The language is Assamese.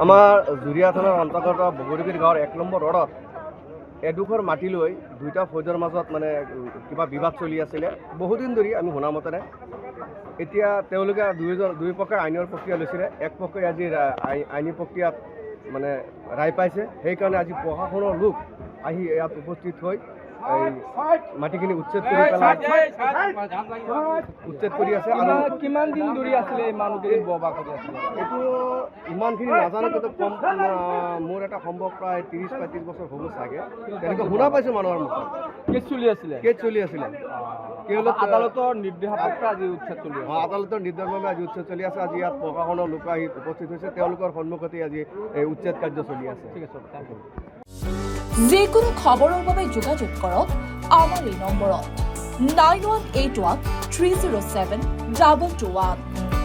আমাৰ জুৰিয়া থানাৰ অন্তৰ্গত বগৰীবিল গাঁৱৰ 1 নম্বৰ ৰোডত এডোখৰ মাটি লৈ দুইটা ফৌজৰ মাজত মানে কিবা বিবাদ চলি আছিলে বহুদিন ধৰি আমি শুনা মতেৰে। এতিয়া তেওঁলোকে দুই পক্ষই আইনৰ প্ৰক্ৰিয়া লৈছিলে, এক পক্ষই আজি আইনী প্ৰক্ৰিয়াত মানে ৰায় পাইছে। সেইকাৰণে আজি প্ৰশাসনৰ লোক আহি ইয়াত উপস্থিত হৈ মাটিখিনি উচ্ছেদ কৰি আছে। আৰু কিমান দিন ধৰি আছিলে এই মানুহখিনি ববা কৰি আছিলে? এইটো ইমানখিনি নাজানো, কিন্তু কম মোৰ এটা সম্ভৱ প্ৰায় 30-35 বছৰ হ'ব চাগে, তেনেকৈ শুনা পাইছোঁ মানুহৰ মুখত। কেছ চলি আছিলে? আদালতৰ নিৰ্দেশত আজি উচ্ছেদ চলি আছে। আদালতৰ নিৰ্দেশমতে আজি উচ্ছেদ চলি আছে। আজি ইয়াত প্ৰশাসনৰ লোক আহি উপস্থিত হৈছে, তেওঁলোকৰ সন্মুখতে আজি এই উচ্ছেদ কাৰ্য চলি আছে। ঠিক আছে, থেংক ইউ। যিকোনো খবৰৰ বাবে যোগাযোগ কৰক আমাৰ এই নম্বৰত 9181 307 221।